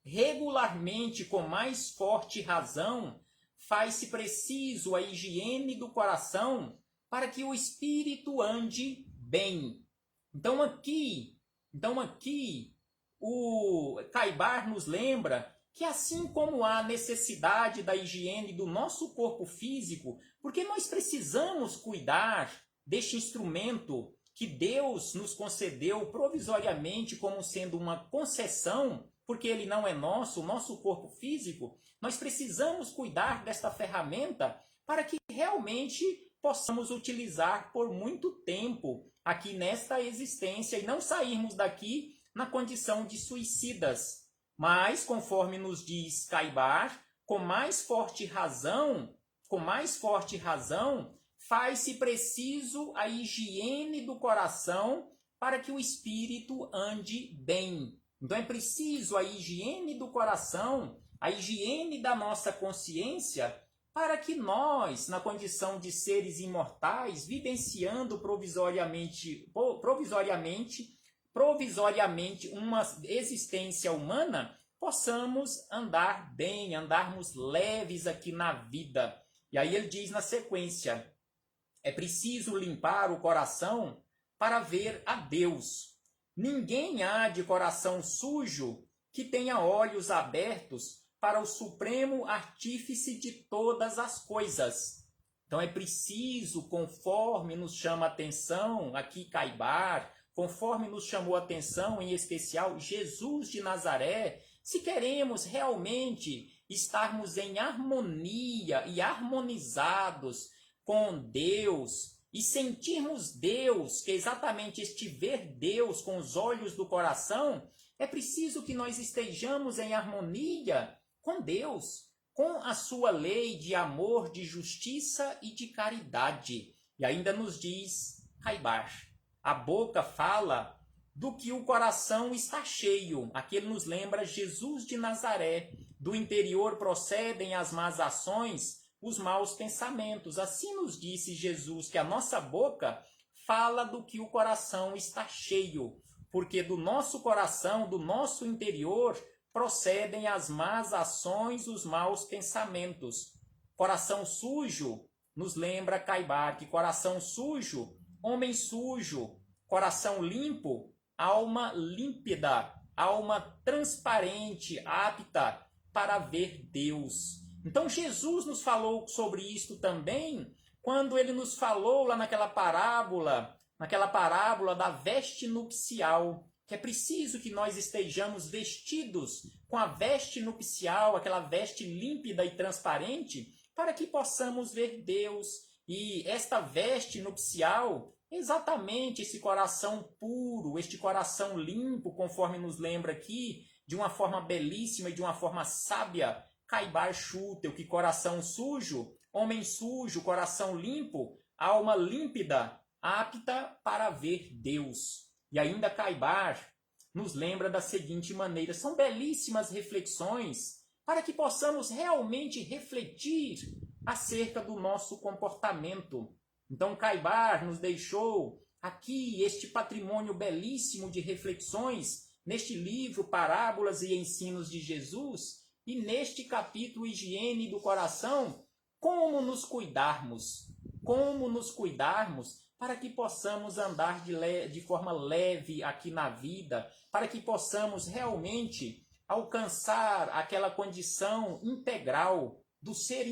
A: regularmente com mais forte razão, faz-se preciso a higiene do coração para que o espírito ande bem. Então aqui o Caibar nos lembra que assim como há necessidade da higiene do nosso corpo físico, porque nós precisamos cuidar deste instrumento que Deus nos concedeu provisoriamente como sendo uma concessão, porque ele não é nosso, o nosso corpo físico, nós precisamos cuidar desta ferramenta para que realmente possamos utilizar por muito tempo aqui nesta existência e não sairmos daqui na condição de suicidas. Mas, conforme nos diz Caibar, com mais forte razão, faz-se preciso a higiene do coração para que o espírito ande bem. Então é preciso a higiene do coração, a higiene da nossa consciência, para que nós, na condição de seres imortais, vivenciando provisoriamente uma existência humana, possamos andar bem, andarmos leves aqui na vida. E aí ele diz na sequência, é preciso limpar o coração para ver a Deus. Ninguém há de coração sujo que tenha olhos abertos para o supremo artífice de todas as coisas. Então é preciso, conforme nos chama a atenção aqui Caibar, conforme nos chamou a atenção em especial Jesus de Nazaré, se queremos realmente estarmos em harmonia e harmonizados com Deus e sentirmos Deus, que é exatamente este ver Deus com os olhos do coração, é preciso que nós estejamos em harmonia com Deus, com a sua lei de amor, de justiça e de caridade. E ainda nos diz Caibar, a boca fala do que o coração está cheio. Aqui ele nos lembra Jesus de Nazaré. Do interior procedem as más ações, os maus pensamentos. Assim nos disse Jesus que a nossa boca fala do que o coração está cheio, porque do nosso coração, do nosso interior, procedem as más ações, os maus pensamentos. Coração sujo, nos lembra Caibar, que coração sujo, homem sujo, coração limpo, alma límpida, alma transparente, apta para ver Deus. Então Jesus nos falou sobre isto também, quando ele nos falou lá naquela parábola da veste nupcial, que é preciso que nós estejamos vestidos com a veste nupcial, aquela veste límpida e transparente, para que possamos ver Deus. E esta veste nupcial, exatamente esse coração puro, este coração limpo, conforme nos lembra aqui, de uma forma belíssima e de uma forma sábia, Caibar Schutel, que coração sujo, homem sujo, coração limpo, alma límpida, apta para ver Deus. E ainda Caibar nos lembra da seguinte maneira, são belíssimas reflexões para que possamos realmente refletir acerca do nosso comportamento. Então Caibar nos deixou aqui este patrimônio belíssimo de reflexões neste livro Parábolas e Ensinos de Jesus e neste capítulo Higiene do Coração, como nos cuidarmos para que possamos andar de forma leve aqui na vida, para que possamos realmente alcançar aquela condição integral, do ser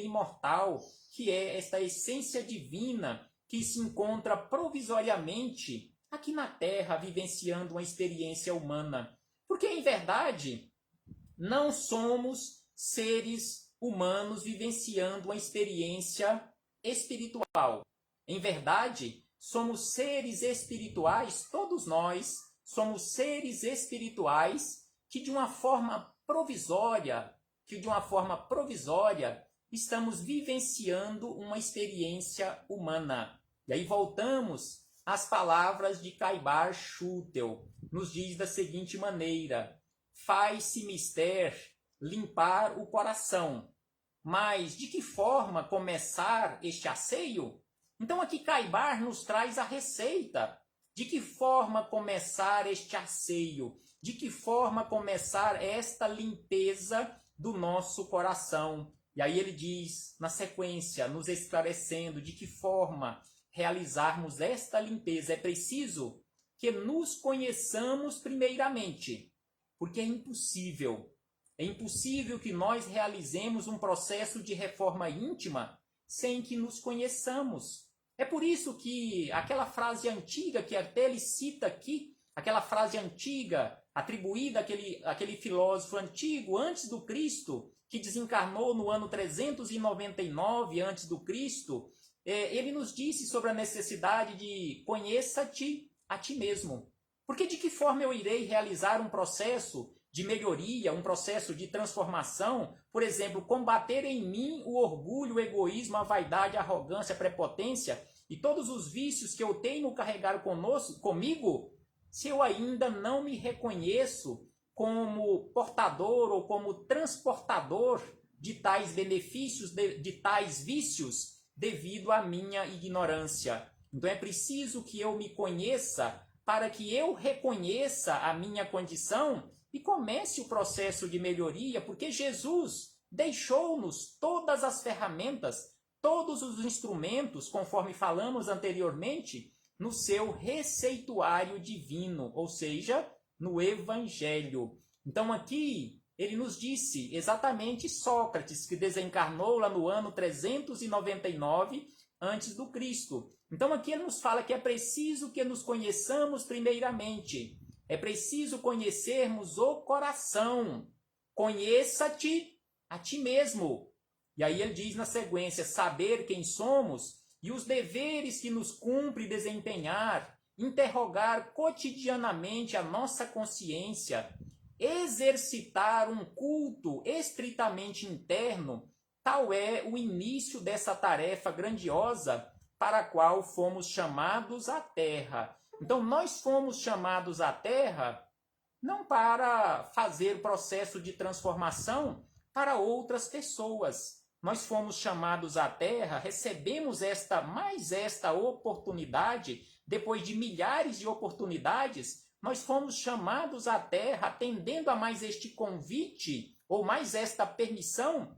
A: imortal, que é esta essência divina que se encontra provisoriamente aqui na Terra, vivenciando uma experiência humana. Porque, em verdade, não somos seres humanos vivenciando uma experiência espiritual. Em verdade, somos seres espirituais, todos nós somos seres espirituais que de uma forma provisória, estamos vivenciando uma experiência humana. E aí voltamos às palavras de Caibar Schutel. Nos diz da seguinte maneira, faz-se mister limpar o coração. Mas de que forma começar este asseio? Então aqui Caibar nos traz a receita. De que forma começar este asseio? De que forma começar esta limpeza do nosso coração? E aí ele diz, na sequência, nos esclarecendo de que forma realizarmos esta limpeza. É preciso que nos conheçamos primeiramente, porque é impossível que nós realizemos um processo de reforma íntima sem que nos conheçamos. É por isso que aquela frase antiga que até ele cita aqui, aquela frase antiga atribuída àquele filósofo antigo antes do Cristo, que desencarnou no ano 399 antes do Cristo, ele nos disse sobre a necessidade de conheça-te a ti mesmo. Porque de que forma eu irei realizar um processo de melhoria, um processo de transformação, por exemplo, combater em mim o orgulho, o egoísmo, a vaidade, a arrogância, a prepotência e todos os vícios que eu tenho carregar comigo, se eu ainda não me reconheço como portador ou como transportador de tais benefícios, de tais vícios, devido à minha ignorância. Então é preciso que eu me conheça para que eu reconheça a minha condição e comece o processo de melhoria, porque Jesus deixou-nos todas as ferramentas, todos os instrumentos, conforme falamos anteriormente, no seu receituário divino, ou seja, no Evangelho. Então aqui ele nos disse exatamente Sócrates, que desencarnou lá no ano 399 antes do Cristo. Então aqui ele nos fala que é preciso que nos conheçamos primeiramente. É preciso conhecermos o coração. Conheça-te a ti mesmo. E aí ele diz na sequência, saber quem somos e os deveres que nos cumpre desempenhar, interrogar cotidianamente a nossa consciência, exercitar um culto estritamente interno, tal é o início dessa tarefa grandiosa para a qual fomos chamados à Terra. Então, nós fomos chamados à Terra não para fazer processo de transformação para outras pessoas. Nós fomos chamados à Terra, recebemos esta oportunidade, depois de milhares de oportunidades, nós fomos chamados à Terra, atendendo a mais este convite, ou mais esta permissão,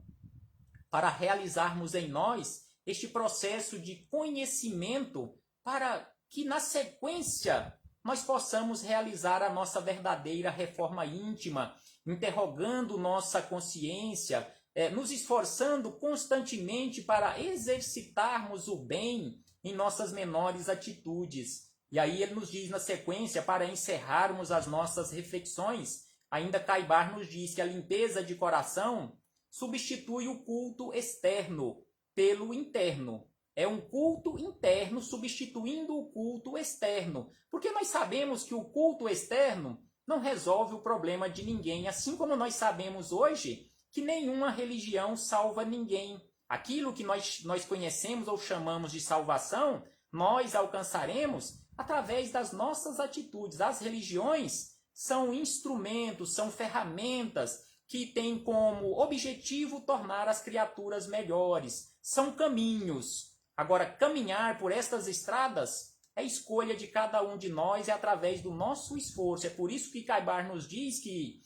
A: para realizarmos em nós este processo de conhecimento, para que na sequência nós possamos realizar a nossa verdadeira reforma íntima, interrogando nossa consciência, nos esforçando constantemente para exercitarmos o bem em nossas menores atitudes. E aí ele nos diz na sequência, para encerrarmos as nossas reflexões, ainda Caibar nos diz que a limpeza de coração substitui o culto externo pelo interno. É um culto interno substituindo o culto externo. Porque nós sabemos que o culto externo não resolve o problema de ninguém. Assim como nós sabemos hoje que nenhuma religião salva ninguém. Aquilo que nós conhecemos ou chamamos de salvação, nós alcançaremos através das nossas atitudes. As religiões são instrumentos, são ferramentas que têm como objetivo tornar as criaturas melhores. São caminhos. Agora, caminhar por estas estradas é escolha de cada um de nós e através do nosso esforço. É por isso que Caibar nos diz que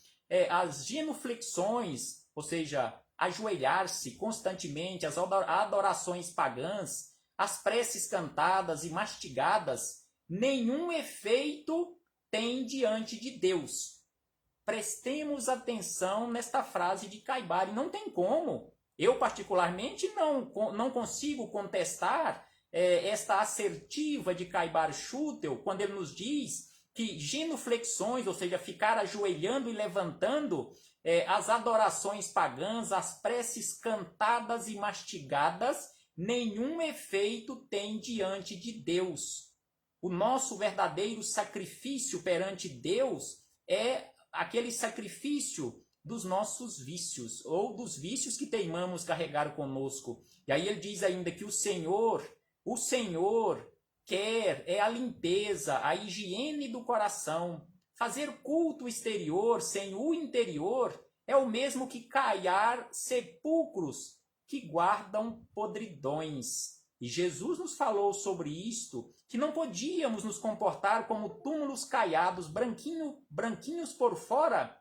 A: as genuflexões, ou seja, ajoelhar-se constantemente, as adorações pagãs, as preces cantadas e mastigadas, nenhum efeito tem diante de Deus. Prestemos atenção nesta frase de Caibar, e não tem como. Eu, particularmente, não consigo contestar esta assertiva de Caibar Schutel, quando ele nos diz que genuflexões, ou seja, ficar ajoelhando e levantando, as adorações pagãs, as preces cantadas e mastigadas, nenhum efeito tem diante de Deus. O nosso verdadeiro sacrifício perante Deus é aquele sacrifício dos nossos vícios, ou dos vícios que teimamos carregar conosco. E aí ele diz ainda que o Senhor quer a limpeza, a higiene do coração. Fazer culto exterior sem o interior é o mesmo que caiar sepulcros que guardam podridões. E Jesus nos falou sobre isto, que não podíamos nos comportar como túmulos caiados, branquinhos por fora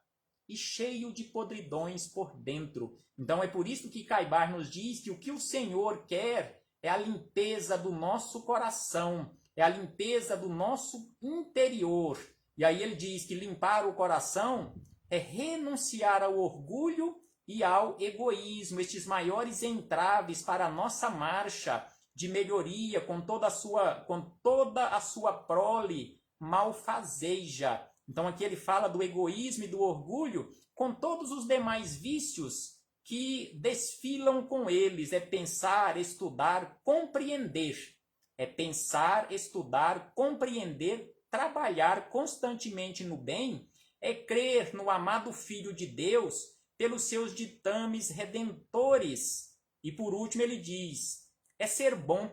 A: e cheio de podridões por dentro. Então é por isso que Caibar nos diz que o que o Senhor quer é a limpeza do nosso coração, é a limpeza do nosso interior. E aí ele diz que limpar o coração é renunciar ao orgulho e ao egoísmo, estes maiores entraves para a nossa marcha de melhoria, com toda a sua prole malfazeja. Então aqui ele fala do egoísmo e do orgulho, com todos os demais vícios que desfilam com eles. É pensar, estudar, compreender. É pensar, estudar, compreender, trabalhar constantemente no bem. É crer no amado Filho de Deus pelos seus ditames redentores. E por último ele diz, é ser bom.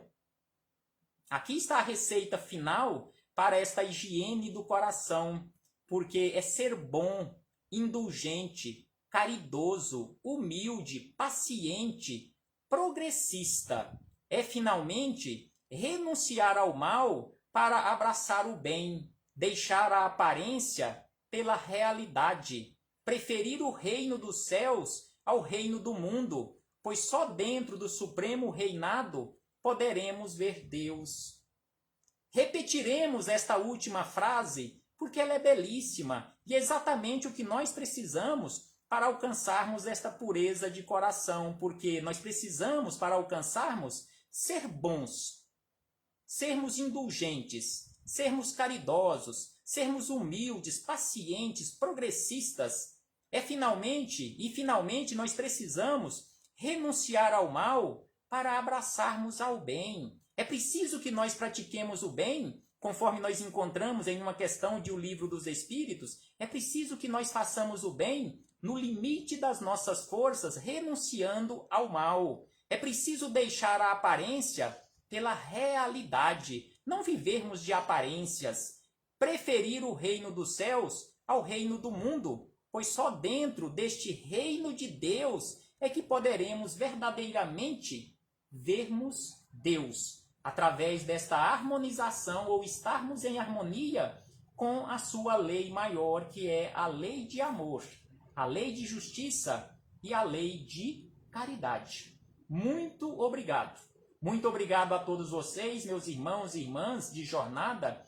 A: Aqui está a receita final para esta higiene do coração, porque é ser bom, indulgente, caridoso, humilde, paciente, progressista. É finalmente renunciar ao mal para abraçar o bem, deixar a aparência pela realidade, preferir o reino dos céus ao reino do mundo, pois só dentro do supremo reinado poderemos ver Deus. Repetiremos esta última frase porque ela é belíssima e é exatamente o que nós precisamos para alcançarmos esta pureza de coração, porque nós precisamos, para alcançarmos, ser bons, sermos indulgentes, sermos caridosos, sermos humildes, pacientes, progressistas. Finalmente nós precisamos renunciar ao mal para abraçarmos ao bem. É preciso que nós pratiquemos o bem, conforme nós encontramos em uma questão de O Livro dos Espíritos. É preciso que nós façamos o bem no limite das nossas forças, renunciando ao mal. É preciso deixar a aparência pela realidade, não vivermos de aparências. Preferir o reino dos céus ao reino do mundo, pois só dentro deste reino de Deus é que poderemos verdadeiramente vermos Deus, através desta harmonização ou estarmos em harmonia com a sua lei maior, que é a lei de amor, a lei de justiça e a lei de caridade. Muito obrigado. Muito obrigado a todos vocês, meus irmãos e irmãs de jornada,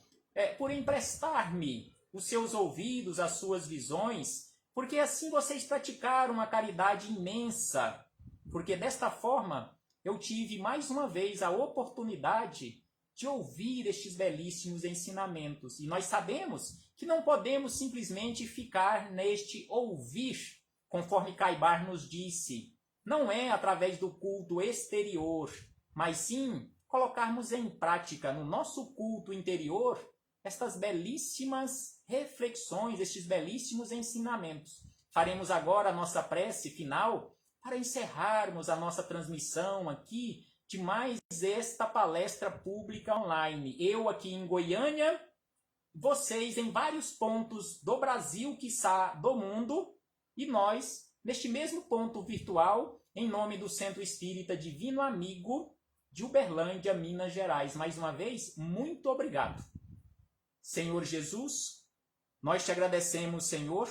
A: por emprestar-me os seus ouvidos, as suas visões, porque assim vocês praticaram uma caridade imensa, porque desta forma eu tive mais uma vez a oportunidade de ouvir estes belíssimos ensinamentos. E nós sabemos que não podemos simplesmente ficar neste ouvir, conforme Caibar nos disse. Não é através do culto exterior, mas sim colocarmos em prática no nosso culto interior estas belíssimas reflexões, estes belíssimos ensinamentos. Faremos agora a nossa prece final para encerrarmos a nossa transmissão aqui de mais esta palestra pública online. Eu aqui em Goiânia, vocês em vários pontos do Brasil, quiçá do mundo, e nós neste mesmo ponto virtual, em nome do Centro Espírita Divino Amigo de Uberlândia, Minas Gerais. Mais uma vez, muito obrigado. Senhor Jesus, nós te agradecemos, Senhor,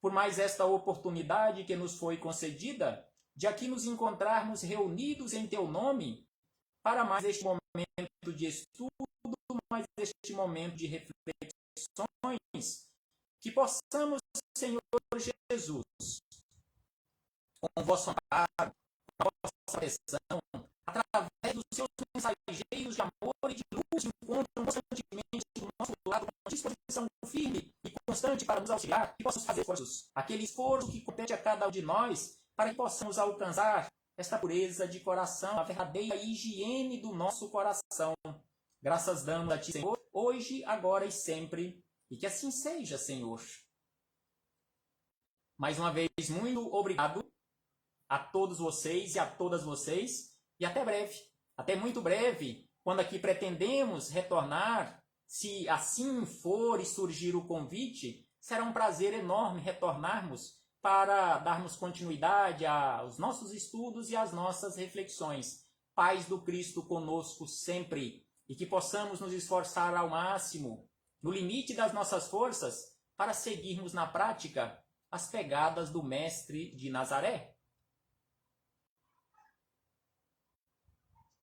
A: por mais esta oportunidade que nos foi concedida de aqui nos encontrarmos reunidos em teu nome para mais este momento de estudo, mais este momento de reflexões, que possamos, Senhor Jesus, com o vosso amparo, com a vossa proteção, através dos seus mensageiros de amor e de luz, encontram constantemente do nosso lado, com disposição firme e constante para nos auxiliar, e possamos fazer esforços, aquele esforço que compete a cada um de nós, para que possamos alcançar esta pureza de coração, a verdadeira higiene do nosso coração. Graças damos a ti, Senhor, hoje, agora e sempre, e que assim seja, Senhor. Mais uma vez, muito obrigado a todos vocês e a todas vocês, e até breve, até muito breve, quando aqui pretendemos retornar, se assim for e surgir o convite, será um prazer enorme retornarmos para darmos continuidade aos nossos estudos e às nossas reflexões. Paz do Cristo conosco sempre, e que possamos nos esforçar ao máximo, no limite das nossas forças, para seguirmos na prática as pegadas do Mestre de Nazaré.